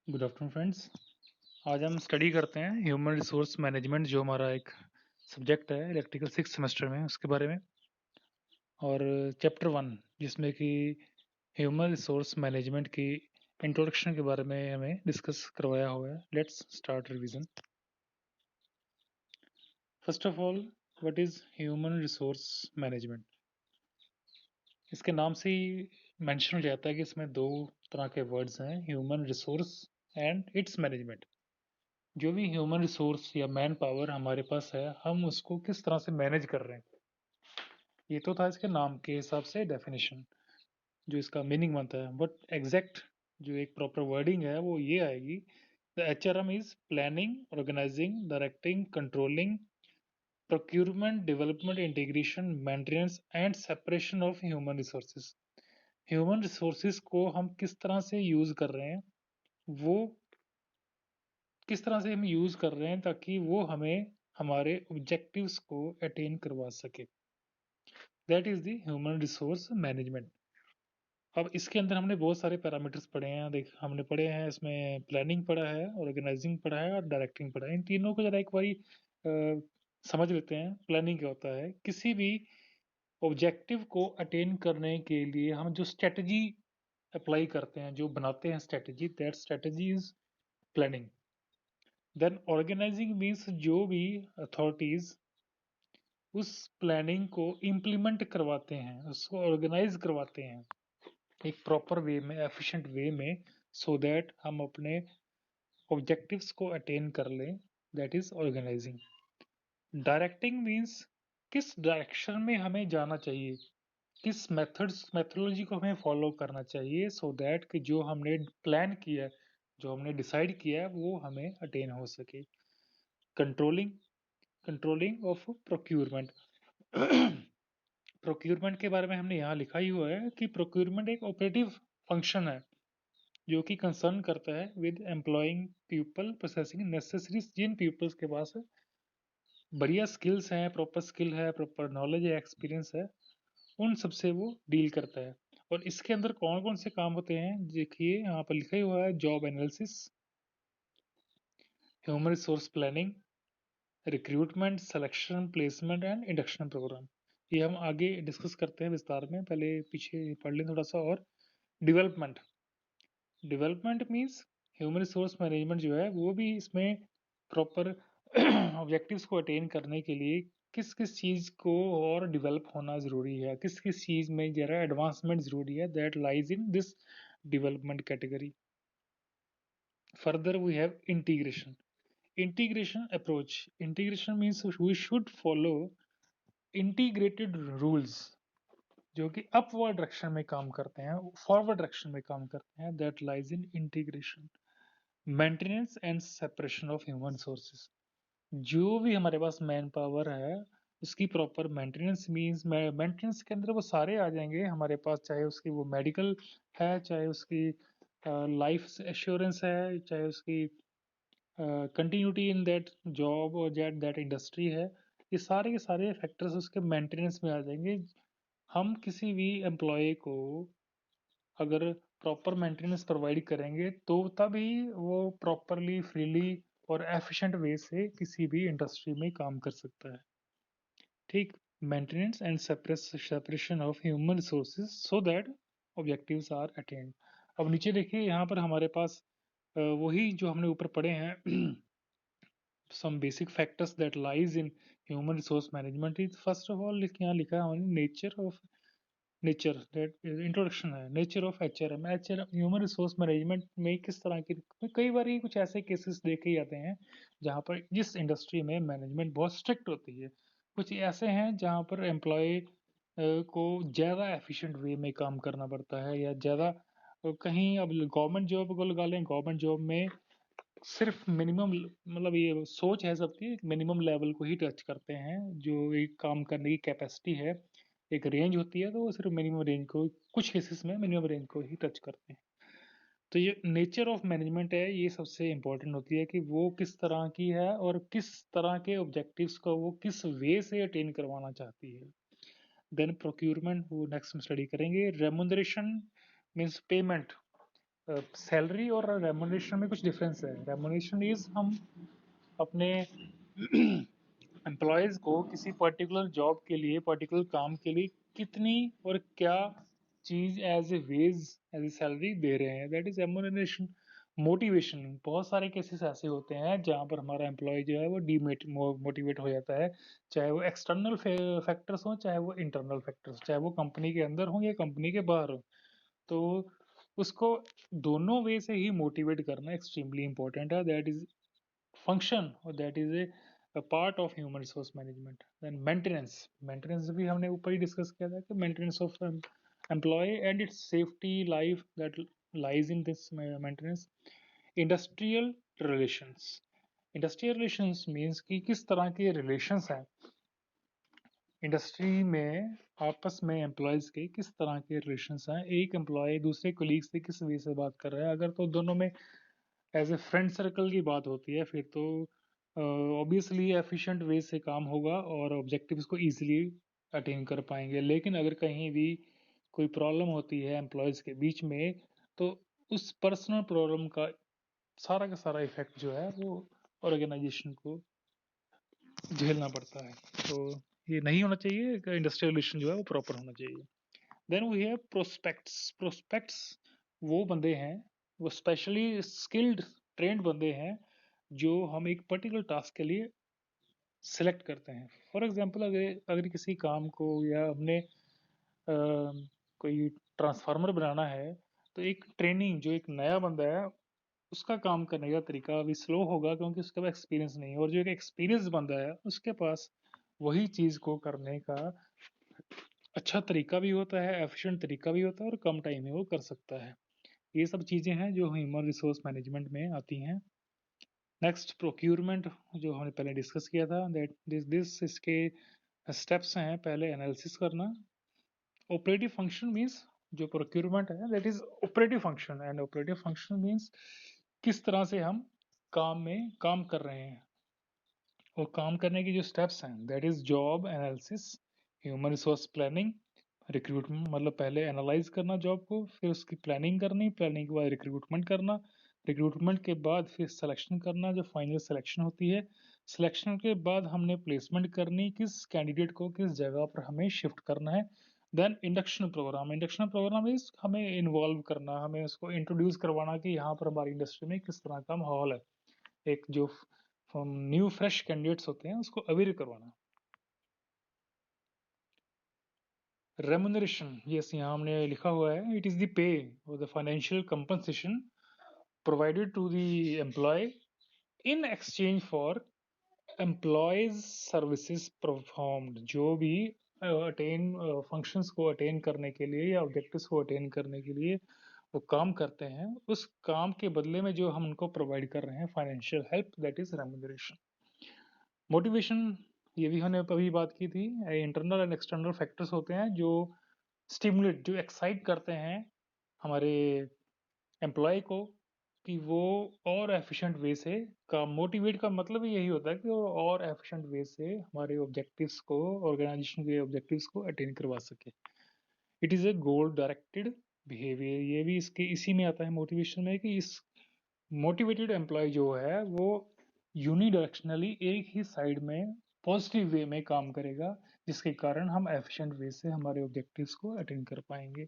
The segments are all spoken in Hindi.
Good afternoon friends. आज हम स्टडी करते हैं ह्यूमन रिसोर्स मैनेजमेंट, जो हमारा एक सब्जेक्ट है इलेक्ट्रिकल 6th सेमेस्टर में, उसके बारे में। और चैप्टर 1 जिसमें कि ह्यूमन रिसोर्स मैनेजमेंट की इंट्रोडक्शन के बारे में हमें डिस्कस करवाया हुआ है। Let's start revision. First of all, what is human resource management? इसके नाम से ही मेंशन हो जाता है कि इसमें दो तरह के वर्ड्स हैं, human resource and it's management. जो भी ह्यूमन रिसोर्स या मैन पावर हमारे पास है, हम उसको किस तरह से मैनेज कर रहे हैं, ये तो था इसके नाम के हिसाब से डेफिनेशन, जो इसका मीनिंग बनता है। बट एग्जैक्ट जो एक प्रॉपर वर्डिंग है वो ये आएगी: the HRM is planning, organizing, directing, controlling, procurement, development, integration, maintenance and separation of human resources. Human resources को हम किस तरह से यूज कर रहे हैं, वो किस तरह से हम यूज कर रहे हैं ताकि वो हमें हमारे ऑब्जेक्टिव्स को अटेन करवा सके। That is the human resource management. अब इसके अंदर हमने बहुत सारे पैरामीटर्स पढ़े हैं। देख, हमने पढ़े हैं इसमें प्लानिंग पढ़ा है, ऑर्गेनाइजिंग पढ़ा है और डायरेक्टिंग पढ़ा है। इन तीनों को जरा एक बारी समझ लेते हैं। प्लानिंग क्या होता है? किसी भी ऑब्जेक्टिव को अटेन करने के लिए हम जो स्ट्रेटजी अप्लाई करते हैं, जो बनाते हैं strategy, that strategy is planning. Then organizing means जो भी अथॉरिटीज उस प्लानिंग को इम्प्लीमेंट करवाते हैं, उसको ऑर्गेनाइज करवाते हैं एक प्रॉपर वे में, एफिशिएंट वे में, सो दैट हम अपने ऑब्जेक्टिव्स को अटेन कर लें। That is organizing. Directing means किस डायरेक्शन में हमें जाना चाहिए, किस मेथोडोलॉजी को हमें फॉलो करना चाहिए, सो दैट कि जो हमने प्लान किया है, जो हमने डिसाइड किया है, वो हमें अटेन हो सके। Controlling, controlling of procurement. Procurement के बारे में हमने यहाँ लिखा ही हुआ है कि प्रोक्यूरमेंट एक ऑपरेटिव फंक्शन है जो कि कंसर्न करता है with employing people processing necessaries. जिन पीपल्स के पास बढ़िया स्किल्स हैं, प्रॉपर स्किल है, प्रॉपर नॉलेज है, एक्सपीरियंस है, उन सबसे वो डील करता है। और इसके अंदर कौन कौन से काम होते हैं देखिए, यहाँ पर लिखा ही हुआ है: job analysis, human resource planning, recruitment, selection, placement and induction programme. ये हम आगे डिस्कस करते हैं विस्तार में, पहले पीछे पढ़ लें थोड़ा सा। और development, development means human resource management जो है वो भी इसमें प्रॉपर ऑब्जेक्टिव्स को अटेन करने के लिए किस किस चीज़ को और डेवलप होना ज़रूरी है, किस किस चीज़ में ज़रा एडवांसमेंट ज़रूरी है, that lies in this development category. Further we have integration, integration approach. Integration means we should follow integrated rules जो कि अपवर्ड डायरेक्शन में काम करते हैं, फॉरवर्ड डायरेक्शन में काम करते हैं। That lies in integration. Maintenance and separation of human resources. जो भी हमारे पास मैन पावर है, उसकी प्रॉपर मेंटेनेंस मींस, मेंटेनेंस के अंदर वो सारे आ जाएंगे हमारे पास, चाहे उसकी वो मेडिकल है, चाहे उसकी लाइफ एश्योरेंस है, चाहे उसकी कंटिन्यूटी इन दैट जॉब और दैट इंडस्ट्री है। ये सारे के सारे फैक्टर्स उसके मेंटेनेंस में आ जाएंगे। हम किसी भी एम्प्लॉय को अगर प्रॉपर मेंटेनेंस प्रोवाइड करेंगे तो तभी वो प्रॉपरली, फ्रीली और एफिशिएंट वे से किसी भी इंडस्ट्री में काम कर सकता है। ठीक, maintenance and separation of human resources so that objectives are attend. अब नीचे देखिए, यहाँ पर हमारे पास वही जो हमने ऊपर पढ़े हैं some basic factors that lies in human resource management is, first of all, यहाँ लिखा है हमने nature of nature, that introduction है। Nature of HRM, human resource management में किस तरह की, कई बार कुछ ऐसे केसेस देखे जाते हैं जहाँ पर जिस इंडस्ट्री में मैनेजमेंट बहुत स्ट्रिक्ट होती है, कुछ ऐसे हैं जहाँ पर एम्प्लॉय को ज़्यादा एफिशिएंट वे में काम करना पड़ता है, या ज़्यादा कहीं, अब गवर्नमेंट जॉब को लगा लें, गवर्नमेंट जॉब में सिर्फ मिनिमम, मतलब ये सोच है सबकी, मिनिमम लेवल को ही टच करते हैं। जो एक काम करने की कैपेसिटी है, एक रेंज होती है, तो वो सिर्फ मिनिमम रेंज को, कुछ केसेस में मिनिमम रेंज को ही टच करते हैं। तो ये नेचर ऑफ मैनेजमेंट है, ये सबसे इम्पोर्टेंट होती है कि वो किस तरह की है और किस तरह के ऑब्जेक्टिव्स को वो किस वे से अटेन करवाना चाहती है। देन प्रोक्यूरमेंट, वो नेक्स्ट में स्टडी करेंगे। रेमुनरेशन मीन्स पेमेंट, सैलरी और रेमुनरेशन में कुछ डिफरेंस है। रेमुनरेशन इज हम अपने एम्प्लॉयज़ को किसी पर्टिकुलर जॉब के लिए, पर्टिकुलर काम के लिए कितनी और क्या चीज़ as a wage, as a salary दे रहे हैं, दैट इज रेमुनरेशन। मोटिवेशन, बहुत सारे केसेस ऐसे होते हैं जहाँ पर हमारा एम्प्लॉय जो है वो मोटिवेट हो जाता है, चाहे वो एक्सटर्नल फैक्टर्स हों, चाहे वो इंटरनल फैक्टर्स, चाहे वो कंपनी के अंदर हों या कंपनी के बाहर हो। तो उसको दोनों वे से ही मोटिवेट करना एक्सट्रीमली इंपॉर्टेंट है। दैट इज फंक्शन और that is a part of human resource management. Then maintenance, maintenance भी हमने ऊपर ही डिस्कस किया था कि maintenance of employee and its safety life that lies in this maintenance. Industrial relations, industrial relations means कि किस तरह के रिलेशंस हैं इंडस्ट्री में, आपस में एम्प्लॉयज़ के किस तरह के रिलेशंस हैं, एक एम्प्लॉय दूसरे कोलीग से किस वे से बात कर रहा है। अगर तो दोनों में एज ए फ्रेंड सर्कल की बात होती है फिर तो ऑब्वियसली एफिशिएंट वे से काम होगा और ऑब्जेक्टिव्स को इजीली अटेन कर पाएंगे। लेकिन अगर कहीं भी कोई प्रॉब्लम होती है एम्प्लॉयज़ के बीच में, तो उस पर्सनल प्रॉब्लम का सारा इफेक्ट जो है वो ऑर्गेनाइजेशन को झेलना पड़ता है। तो ये नहीं होना चाहिए, इंडस्ट्रियल रिलेशन जो है वो प्रॉपर होना चाहिए। Then we have prospects. Prospects वो बंदे हैं, वो स्पेशली स्किल्ड ट्रेंड बंदे हैं जो हम एक पर्टिकुलर टास्क के लिए सिलेक्ट करते हैं। फॉर एग्जांपल अगर अगर किसी काम को या हमने कोई ट्रांसफार्मर बनाना है, तो एक ट्रेनिंग जो एक नया बंदा है उसका काम करने का तरीका अभी स्लो होगा क्योंकि उसके पास एक्सपीरियंस नहीं है, और जो एक एक्सपीरियंस बंदा है उसके पास वही चीज़ को करने का अच्छा तरीका भी होता है, एफिशिएंट तरीका भी होता है और कम टाइम में वो कर सकता है। ये सब चीज़ें हैं जो ह्यूमन रिसोर्स मैनेजमेंट में आती हैं। नेक्स्ट प्रोक्यूरमेंट, जो हमने पहले डिस्कस किया था, दैट दिस इसके स्टेप्स हैं। पहले एनालिसिस करना। ऑपरेटिव फंक्शन मींस, जो प्रोक्यूरमेंट है that is operative function, and operative function means किस तरह से हम काम में काम कर रहे हैं और काम करने की जो स्टेप्स हैं, that is job analysis, human resource planning, recruitment, मतलब पहले एनालाइज करना जॉब को, फिर उसकी प्लानिंग करनी, प्लानिंग के बाद रिक्रूटमेंट करना, रिक्रूटमेंट के बाद फिर सिलेक्शन करना, जो फाइनल सिलेक्शन होती है। सिलेक्शन के बाद हमने प्लेसमेंट करनी, किस कैंडिडेट को किस जगह पर हमें शिफ्ट करना है। Then induction programme, induction programme is हमें इन्वॉल्व करना, हमें उसको इंट्रोड्यूस करवाना कि यहाँ पर हमारी इंडस्ट्री में किस तरह का माहौल है, एक जो न्यू फ्रेश कैंडिडेट्स होते हैं उसको अवेयर करवाना। रेमुनरेशन, यस, यहाँ हमने लिखा हुआ है, इट इज द पे और the financial compensation provided to the employee in exchange for employees services performed. जो भी अटेन फंक्शंस को अटेन करने के लिए या ऑब्जेक्टिव्स को अटेन करने के लिए वो काम करते हैं, उस काम के बदले में जो हम उनको प्रोवाइड कर रहे हैं financial help, that is remuneration. Motivation, ये भी हमने अभी बात की थी। इंटरनल एंड एक्सटर्नल फैक्टर्स होते हैं जो स्टिमुलेट, जो एक्साइट करते हैं हमारे एम्प्लॉय को कि वो और एफिशिएंट वे से काम, मोटिवेट का मतलब ही यही होता है कि वो और एफिशिएंट वे से हमारे ऑब्जेक्टिव्स को, ऑर्गेनाइजेशन के ऑब्जेक्टिव्स को अटेन करवा सके। It is a goal directed behaviour, ये भी इसके इसी में आता है मोटिवेशन में, कि इस मोटिवेटेड एम्प्लॉय जो है वो यूनिडायरेक्शनली एक ही साइड में पॉजिटिव वे में काम करेगा, जिसके कारण हम एफिशिएंट वे से हमारे ऑब्जेक्टिव्स को अटेन कर पाएंगे।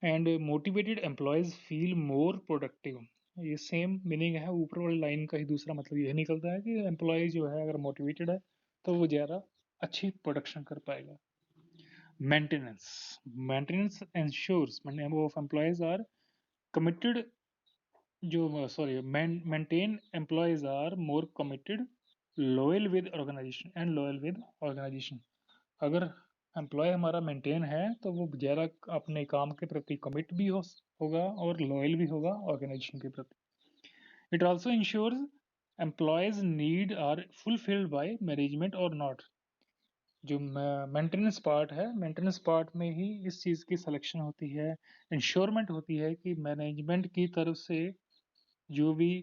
And motivated employees feel more productive, ये सेम मीनिंग है, ऊपर वाली लाइन का ही दूसरा मतलब यह निकलता है कि एम्प्लॉय जो है अगर मोटिवेटेड है तो वो ज़्यादा अच्छी प्रोडक्शन कर पाएगा। Maintenance, maintenance ensures of employees are committed, जो sorry maintain employees are more committed, loyal with organisation and loyal with organisation. अगर एम्प्लॉय हमारा मेंटेन है तो वो ज़्यादा अपने काम के प्रति कमिट भी होगा और लॉयल भी होगा ऑर्गेनाइजेशन के प्रति। It also ensures employees need are fulfilled by management और नॉट। जो मेंटेनेंस पार्ट है, मेंटेनेंस पार्ट में ही इस चीज़ की सिलेक्शन होती है, इंश्योरमेंट होती है कि मैनेजमेंट की तरफ से जो भी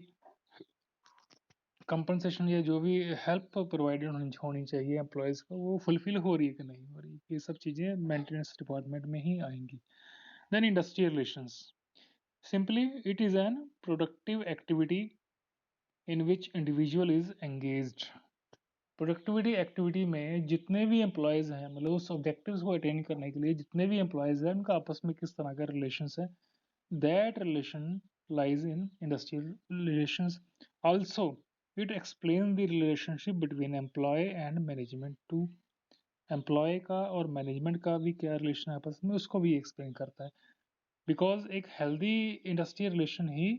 कंपनसेशन या जो भी हेल्प प्रोवाइडेड होनी चाहिए एम्प्लॉयज़ को, वो फुलफिल हो रही है कि नहीं हो रही। ये सब चीज़ें मेंटेनेंस डिपार्टमेंट में ही आएंगी। Then industrial relations. Simply, it is an productive activity in which individual is engaged. Productivity activity में जितने भी एम्प्लॉयज़ हैं, मतलब उस ऑब्जेक्टिव्स को अटेन करने के लिए जितने भी एम्प्लॉयज़ हैं उनका आपस में किस तरह का रिलेशंस है, that relation lies in industrial relations. Also, it explains the relationship between employee and management too. Employee का और मैनेजमेंट का भी क्या रिलेशन है आपस में, उसको भी एक्सप्लेन करता है. बिकॉज एक हेल्दी इंडस्ट्रियल रिलेशन ही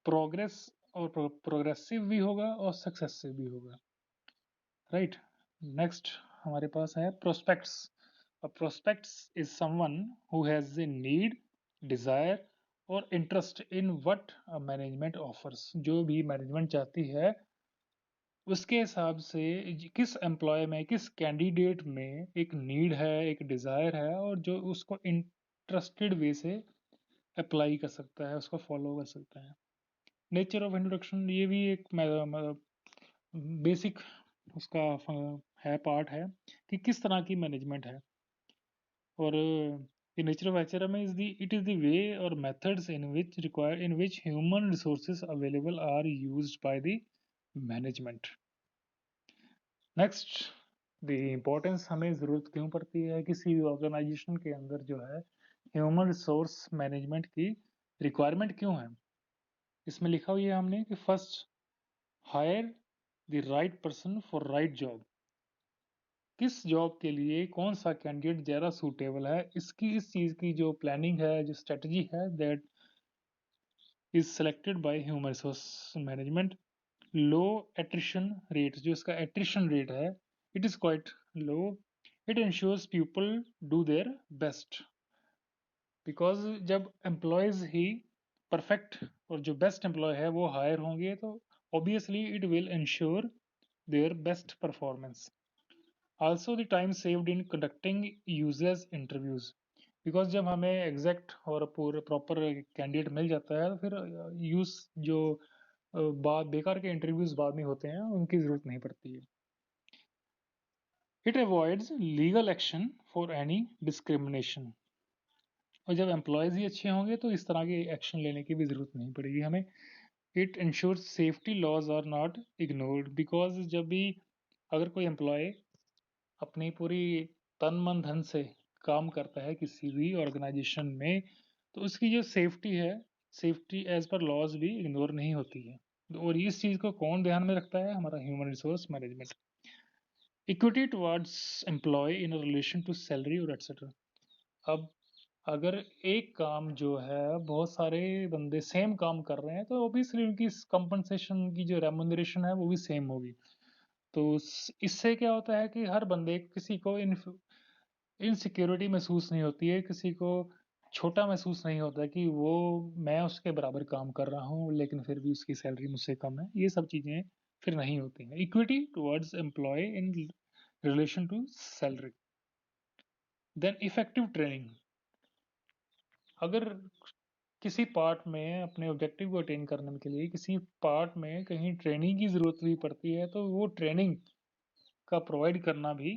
प्रोग्रेस और प्रोग्रेसिव भी होगा और सक्सेसिव भी होगा. राइट. नेक्स्ट हमारे पास है prospects. Prospects is someone who has a need, desire और interest in what management offers. जो भी मैनेजमेंट चाहती है उसके हिसाब से किस एम्प्लॉय में, किस कैंडिडेट में एक नीड है, एक डिजायर है और जो उसको इंटरेस्टेड वे से अप्लाई कर सकता है, उसको फॉलो कर सकता है. नेचर ऑफ इंट्रोडक्शन, ये भी एक बेसिक उसका है, पार्ट है कि किस तरह की मैनेजमेंट है. और the nature of HRM is it is the way or methods in which human resources available are used by the management. Next, the importance. हमें ज़रूरत क्यों पड़ती है किसी भी ऑर्गेनाइजेशन के अंदर जो है ह्यूमन रिसोर्स मैनेजमेंट की रिक्वायरमेंट क्यों है. इसमें लिखा हुआ है हमने कि first, hire the right person for right job. किस जॉब के लिए कौन सा कैंडिडेट ज़्यादा सूटेबल है, इसकी इस चीज़ की जो प्लानिंग है, जो स्ट्रेटजी है, that is selected by human resource management. Low attrition rate, जो इसका एट्रिशन रेट है, it is quite low. It ensures people do their best. Because जब एम्प्लॉयज़ ही परफेक्ट और जो बेस्ट एम्प्लॉय है वो हायर होंगे तो obviously it will ensure their best performance. Also the time saved in conducting users interviews. Because जब हमें एग्जैक्ट और पूरे प्रॉपर कैंडिडेट मिल जाता है तो फिर यूज जो बाद बेकार के इंटरव्यूज बाद में होते हैं उनकी जरूरत नहीं पड़ती है. It avoids legal action for any discrimination. और जब एम्प्लॉयज़ ही अच्छे होंगे तो इस तरह के एक्शन लेने की भी ज़रूरत नहीं पड़ेगी हमें. It ensures safety laws are not ignored. Because जब भी अगर कोई एम्प्लॉय अपनी पूरी तन मन धन से काम करता है किसी भी ऑर्गेनाइजेशन में तो उसकी जो सेफ्टी है, सेफ्टी एज पर लॉज भी इग्नोर नहीं होती है. और इस चीज़ को कौन ध्यान में रखता है, हमारा human resource management. Equity towards employ in relation to salary और एटसेट्रा. अब अगर एक काम जो है बहुत सारे बंदे सेम काम कर रहे हैं तो ऑब्वियसली उनकी कंपनसेशन की जो रेम्यूनरेशन है वो भी सेम होगी. तो इससे क्या होता है कि हर बंदे, किसी को इनसिक्योरिटी महसूस नहीं होती है, किसी को छोटा महसूस नहीं होता कि वो, मैं उसके बराबर काम कर रहा हूँ लेकिन फिर भी उसकी सैलरी मुझसे कम है. ये सब चीज़ें फिर नहीं होती हैं. Equity towards employ in relation to salary. Then effective training. अगर किसी पार्ट में अपने ऑब्जेक्टिव को अटेन करने के लिए किसी पार्ट में कहीं ट्रेनिंग की ज़रूरत भी पड़ती है तो वो ट्रेनिंग का प्रोवाइड करना भी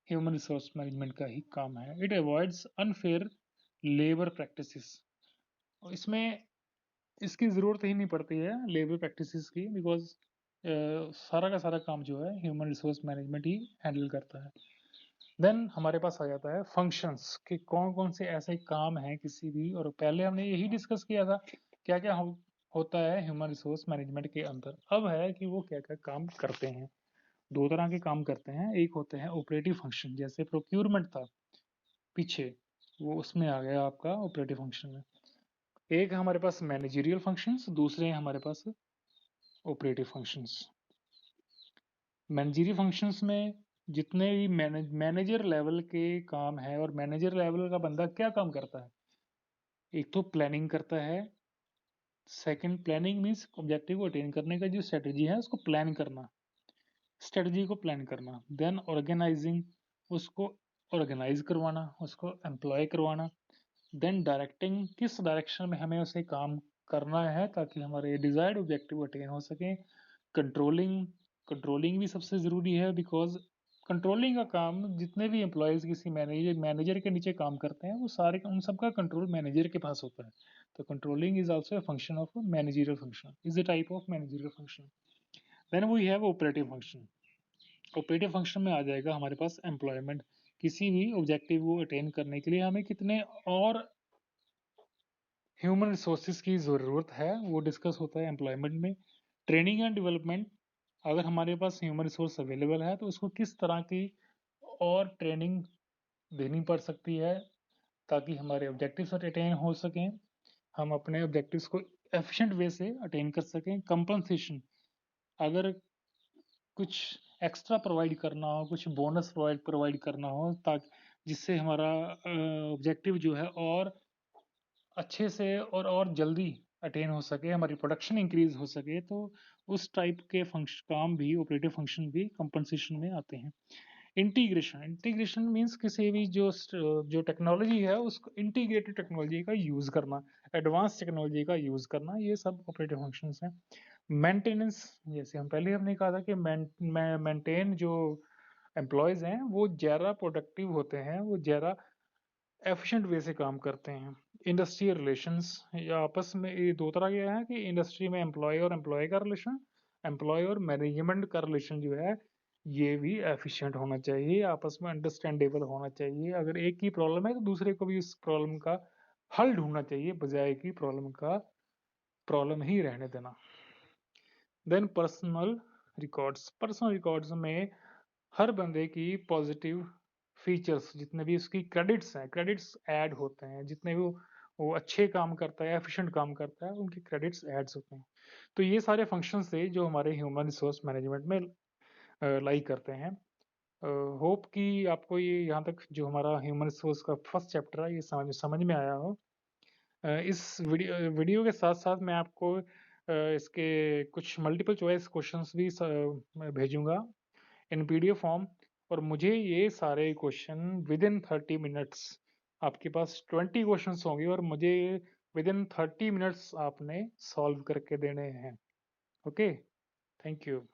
ह्यूमन रिसोर्स मैनेजमेंट का ही काम है. It avoids unfair labour practices. इसमें इसकी ज़रूरत ही नहीं पड़ती है लेबर प्रैक्टिसेस की, बिकॉज सारा का सारा काम जो है ह्यूमन रिसोर्स मैनेजमेंट ही हैंडल करता है. देन हमारे पास आ जाता है फंक्शंस कि कौन कौन से ऐसे काम हैं किसी भी, और पहले हमने यही डिस्कस किया था क्या क्या होता है ह्यूमन रिसोर्स मैनेजमेंट के अंदर. अब है कि वो क्या क्या काम करते हैं. दो तरह के काम करते हैं. एक होते हैं ऑपरेटिव फंक्शन, जैसे प्रोक्यूरमेंट था पीछे, वो उसमें आ गया आपका ऑपरेटिव फंक्शन में. एक है हमारे पास मैनेजरियल फंक्शंस, दूसरे हैं हमारे पास ऑपरेटिव फंक्शंस. मैनेजरियल फंक्शंस में जितने भी मैनेजर लेवल के काम है, और मैनेजर लेवल का बंदा क्या काम करता है, एक तो प्लानिंग करता है. सेकंड, प्लानिंग मीन्स ऑब्जेक्टिव को अटेन करने का जो स्ट्रेटजी है उसको प्लान करना, स्ट्रेटजी को प्लान करना. देन ऑर्गेनाइजिंग, उसको ऑर्गेनाइज करवाना, उसको एम्प्लॉय करवाना. देन डायरेक्टिंग, किस डायरेक्शन में हमें उसे काम करना है ताकि हमारे डिजायर्ड ऑब्जेक्टिव अटेन हो सके. कंट्रोलिंग, कंट्रोलिंग भी सबसे ज़रूरी है बिकॉज कंट्रोलिंग का काम, जितने भी एम्प्लॉयज़ किसी मैनेजर के नीचे काम करते हैं, वो सारे उन सबका कंट्रोल मैनेजर के पास होता है। तो controlling is also a function of managerial function, is a type of managerial function. Then we have operative function. Operative function में आ जाएगा हमारे पास एम्प्लॉयमेंट। किसी भी ऑब्जेक्टिव को अटेन करने के लिए हमें कितने और ह्यूमन रिसोर्सेज की ज़रूरत है, वो डिस्कस होता है एम्प्लॉयमेंट में। ट्रेनिंग एंड डेवलपमेंट, अगर हमारे पास ह्यूमन रिसोर्स अवेलेबल है तो उसको किस तरह की और ट्रेनिंग देनी पड़ सकती है ताकि हमारे ऑब्जेक्टिव्स अटेन हो सकें, हम अपने ऑब्जेक्टिव्स को एफिशिएंट वे से अटेन कर सकें। कंपनसेशन, अगर कुछ एक्स्ट्रा प्रोवाइड करना हो, कुछ बोनस प्रोवाइड करना हो, ताकि जिससे हमारा ऑब्जेक्टिव जो है और अच्छे से और जल्दी अटेन हो सके, हमारी प्रोडक्शन इंक्रीज हो सके, तो उस टाइप के फंक्शन काम भी, ऑपरेटिव फंक्शन भी कंपनसेशन में आते हैं। इंटीग्रेशन, इंटीग्रेशन मीन्स किसी भी जो टेक्नोलॉजी है उसको इंटीग्रेटेड टेक्नोलॉजी का यूज करना, एडवांस टेक्नोलॉजी का यूज करना, ये सब ऑपरेटिव फंक्शंस हैं। मेंटेनेंस, जैसे हमने कहा था कि मेंटेन जो एम्प्लॉयज हैं वो ज़्यादा प्रोडक्टिव होते हैं, वो ज़्यादा एफिशिएंट वे से काम करते हैं। इंडस्ट्रियल रिलेशंस, या आपस में ये दो तरह के हैं कि इंडस्ट्री में एम्प्लॉय और एम्प्लॉय का रिलेशन, एम्प्लॉय और मैनेजमेंट का रिलेशन जो है ये भी एफिशिएंट होना चाहिए, आपस में अंडरस्टैंडेबल होना चाहिए। अगर एक की प्रॉब्लम है तो दूसरे को भी उस प्रॉब्लम का हल ढूंढना चाहिए, बजाय कि प्रॉब्लम ही रहने देना। देन पर्सनल रिकॉर्ड्स में हर बंदे की पॉजिटिव फीचर्स, जितने भी उसकी क्रेडिट्स हैं, क्रेडिट्स ऐड होते हैं, जितने भी वो अच्छे काम करता है, एफिशिएंट काम करता है, उनके क्रेडिट्स ऐड्स होते हैं। तो ये सारे फंक्शंस थे जो हमारे ह्यूमन रिसोर्स मैनेजमेंट में लाई करते हैं। होप कि आपको ये यहाँ तक जो हमारा ह्यूमन रिसोर्स का फर्स्ट चैप्टर है ये समझ में आया हो। इस वीडियो के साथ साथ मैं आपको इसके कुछ मल्टीपल चॉइस क्वेश्चंस भी मैं भेजूंगा इन पीडीएफ फॉर्म, और मुझे ये सारे क्वेश्चन विद इन 30 मिनट्स, आपके पास 20 क्वेश्चंस होंगे और मुझे विद इन 30 मिनट्स आपने सॉल्व करके देने हैं। Okay, thank you.